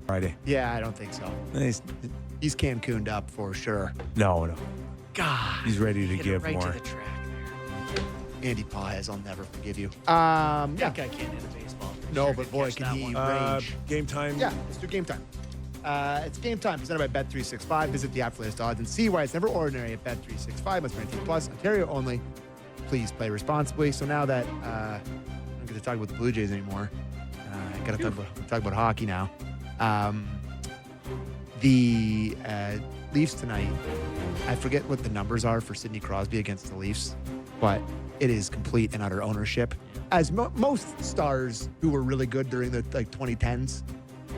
Friday. Yeah, I don't think so. He's Cancuned up for sure. No. God. He's ready to hit give it right more. to the track there. Andy Paez, I'll never forgive you. That Yeah. guy can't hit a baseball. No, Sure but did boy, catch can that he one. range. Game time. Yeah, let's do game time. It's game time presented by Bet365. Visit the app for latest odds and see why it's never ordinary at Bet365. Must be 18 plus. Ontario only. Please play responsibly. So now that I don't get to talk about the Blue Jays anymore, I got to talk about hockey now. The Leafs tonight, I forget what the numbers are for Sidney Crosby against the Leafs, but it is complete and utter ownership. As most stars who were really good during the 2010s,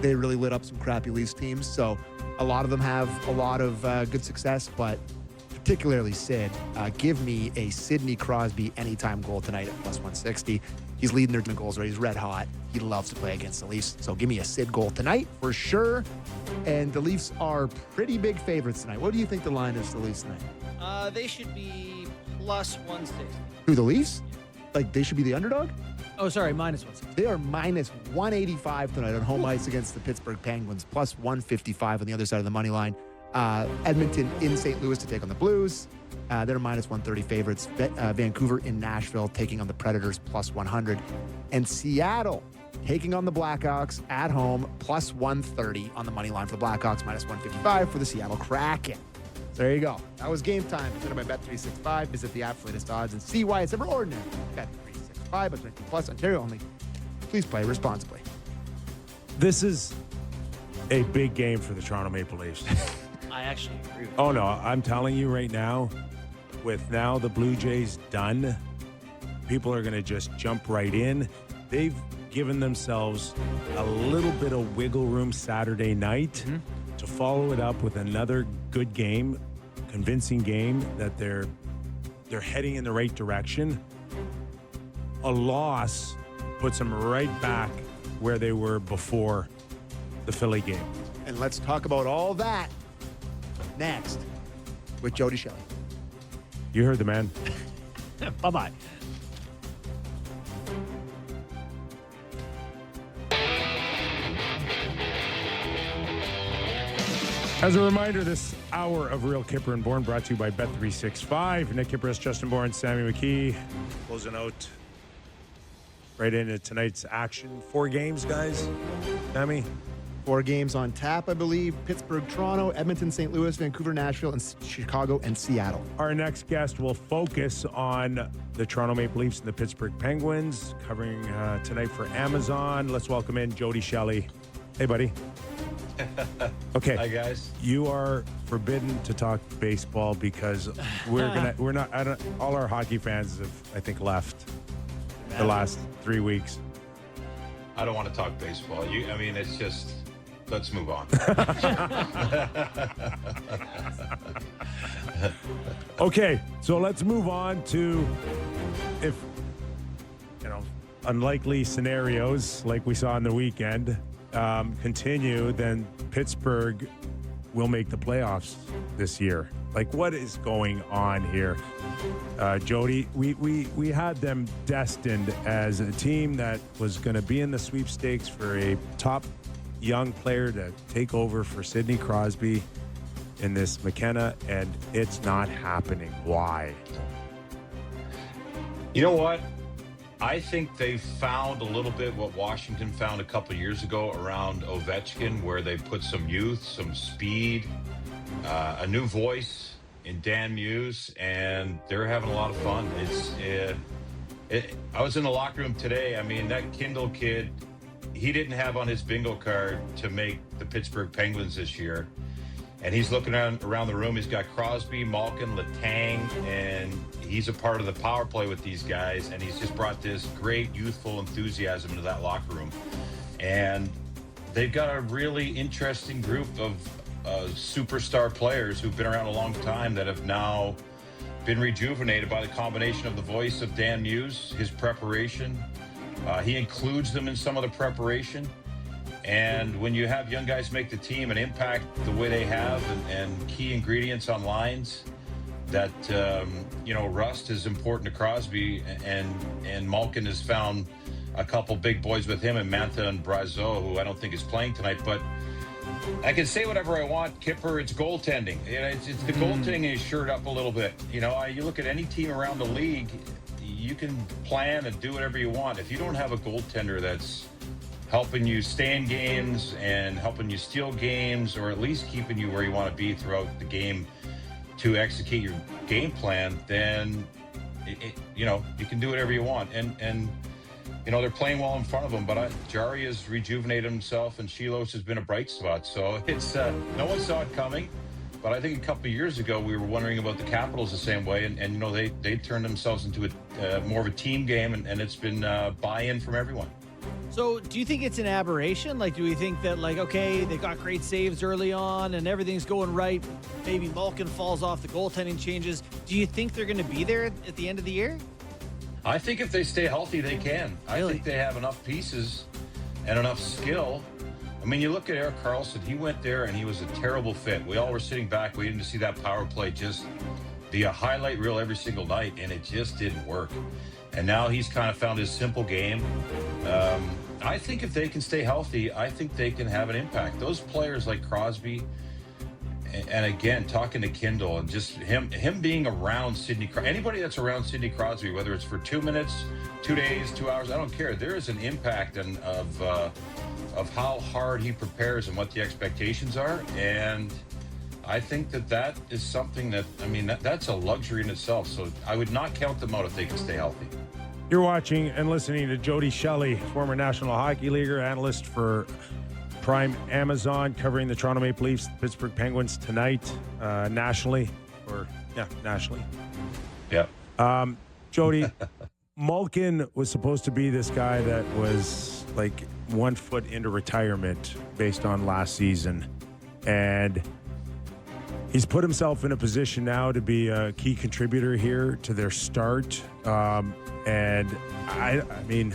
they really lit up some crappy Leafs teams. So a lot of them have a lot of good success, but particularly Sid. Give me a Sidney Crosby anytime goal tonight at plus 160. He's leading their goals right. He's red hot. He loves to play against the Leafs. So give me a Sid goal tonight for sure. And the Leafs are pretty big favorites tonight. What do you think the line is for the Leafs tonight? They should be plus 160. Who, the Leafs? Like they should be the underdog? Oh, sorry, minus 160. They are minus 185 tonight on home ice against the Pittsburgh Penguins, plus 155 on the other side of the money line. Edmonton in St. Louis to take on the Blues. They're minus 130 favorites. Vancouver in Nashville taking on the Predators, plus 100. And Seattle taking on the Blackhawks at home, plus 130 on the money line for the Blackhawks, minus 155 for the Seattle Kraken. So there you go. That was game time. Presented by Bet365. Visit the app for latest odds and see why it's never ordinary. Bet365, but 19 plus, Ontario only. Please play responsibly. This is a big game for the Toronto Maple Leafs. I actually agree with Oh, no. I'm telling you right now, with now the Blue Jays done, people are going to just jump right in. They've given themselves a little bit of wiggle room Saturday night to follow it up with another good game, convincing game that they're heading in the right direction. A loss puts them right back where they were before the Philly game. And let's talk about all that next with Jody Shelley. You heard the man. Bye-bye. As a reminder, this hour of Real Kipper and Bourne brought to you by Bet365. Nick Kypreos, Justin Bourne, Sammy McKee. Closing out right into tonight's action. 4 games, guys. Sammy? 4 games on tap, I believe. Pittsburgh, Toronto, Edmonton, St. Louis, Vancouver, Nashville, and Chicago and Seattle. Our next guest will focus on the Toronto Maple Leafs and the Pittsburgh Penguins, covering tonight for Amazon. Let's welcome in Jody Shelley. Hey, buddy. Okay. Hi, guys. You are forbidden to talk baseball because all our hockey fans have, I think, left the last 3 weeks. I don't want to talk baseball. It's just, let's move on. Okay, so let's move on to, if, unlikely scenarios like we saw on the weekend continue, then Pittsburgh will make the playoffs this year. Like, what is going on here? Jody, we had them destined as a team that was going to be in the sweepstakes for a top young player to take over for Sidney Crosby in this McKenna, and it's not happening. Why? You know what? I think they found a little bit what Washington found a couple years ago around Ovechkin, where they put some youth, some speed, a new voice in Dan Muse, and they're having a lot of fun. I was in the locker room today. I mean, that Kindle kid, he didn't have on his bingo card to make the Pittsburgh Penguins this year. And he's looking around the room. He's got Crosby, Malkin, Letang, and he's a part of the power play with these guys. And he's just brought this great youthful enthusiasm into that locker room. And they've got a really interesting group of superstar players who've been around a long time that have now been rejuvenated by the combination of the voice of Dan Muse, his preparation. He includes them in some of the preparation. And when you have young guys make the team and impact the way they have and key ingredients on lines, that rust is important to Crosby, and Malkin has found a couple big boys with him, and Mantha and Brazeau, who I don't think is playing tonight. But I can say whatever I want, Kipper. It's goaltending. It's the goaltending is shored up a little bit. You look at any team around the league, you can plan and do whatever you want. If you don't have a goaltender that's helping you stay in games and helping you steal games, or at least keeping you where you want to be throughout the game to execute your game plan, then you can do whatever you want. And they're playing well in front of them, but Jari has rejuvenated himself, and Shilos has been a bright spot. So it's no one saw it coming, but I think a couple of years ago we were wondering about the Capitals the same way, and they turned themselves into more of a team game, and it's been buy-in from everyone. So do you think it's an aberration? Like, do we think that, okay, they got great saves early on and everything's going right, maybe Malkin falls off, the goaltending changes. Do you think they're going to be there at the end of the year? I think if they stay healthy, they can. Really? I think they have enough pieces and enough skill. I mean, you look at Erik Karlsson. He went there, and he was a terrible fit. We all were sitting back waiting to see that power play just be a highlight reel every single night, and it just didn't work. And now he's kind of found his simple game. I think if they can stay healthy, I think they can have an impact. Those players like Crosby, and again, talking to Kindle, and just him being around Sidney, anybody that's around Sidney Crosby, whether it's for 2 minutes, 2 days, 2 hours, I don't care. There is an impact of how hard he prepares and what the expectations are. And I think that is something that's a luxury in itself. So I would not count them out if they can stay healthy. You're watching and listening to Jody Shelley, former National Hockey Leaguer, analyst for Prime Amazon, covering the Toronto Maple Leafs, Pittsburgh Penguins tonight, nationally. Yeah. Jody, Malkin was supposed to be this guy that was like 1 foot into retirement based on last season. And he's put himself in a position now to be a key contributor here to their start. And I mean,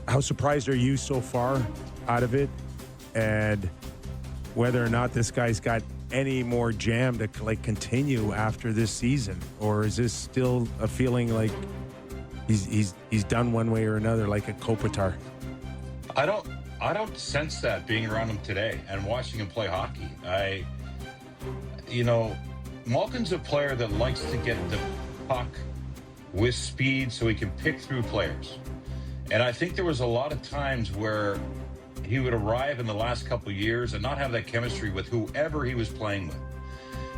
how surprised are you so far out of it? And whether or not this guy's got any more jam to continue after this season, or is this still a feeling like he's done one way or another, like a Kopitar? I don't sense that being around him today and watching him play hockey. Malkin's a player that likes to get the puck with speed so he can pick through players. And I think there was a lot of times where he would arrive in the last couple of years and not have that chemistry with whoever he was playing with.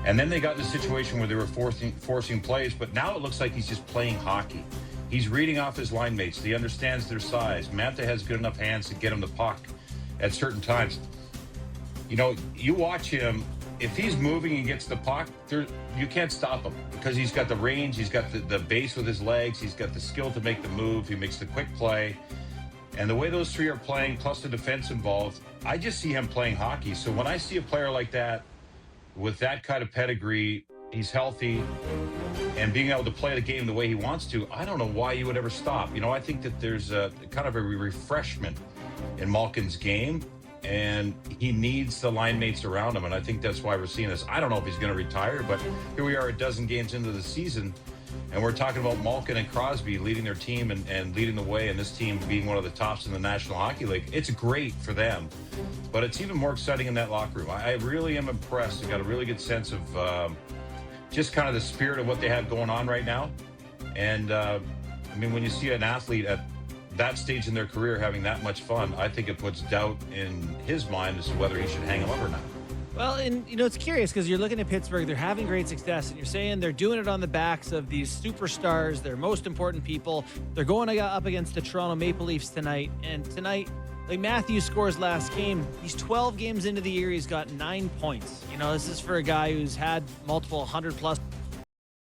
And then they got in a situation where they were forcing plays, but now it looks like he's just playing hockey. He's reading off his line mates. He understands their size. Mantha has good enough hands to get him the puck at certain times. You watch him, if he's moving and gets the puck, you can't stop him because he's got the range, he's got the base with his legs, he's got the skill to make the move, he makes the quick play. And the way those three are playing, plus the defense involved, I just see him playing hockey. So when I see a player like that, with that kind of pedigree, he's healthy, and being able to play the game the way he wants to, I don't know why you would ever stop. I think that there's a kind of a refreshment in Malkin's game, and he needs the line mates around him, and I think that's why we're seeing this. I don't know if he's going to retire, but here we are a dozen games into the season, and we're talking about Malkin and Crosby leading their team and leading the way, and this team being one of the tops in the National Hockey League. It's great for them, but it's even more exciting in that locker room. I really am impressed. I got a really good sense of just kind of the spirit of what they have going on right now. And when you see an athlete at that stage in their career having that much fun, I think it puts doubt in his mind as to whether he should hang him up or not. Well, and it's curious because you're looking at Pittsburgh, they're having great success, and you're saying they're doing it on the backs of these superstars, their most important people. They're going up against the Toronto Maple Leafs tonight, and tonight, like Matthews scores last game, he's 12 games into the year, he's got 9 points. This is for a guy who's had multiple 100-plus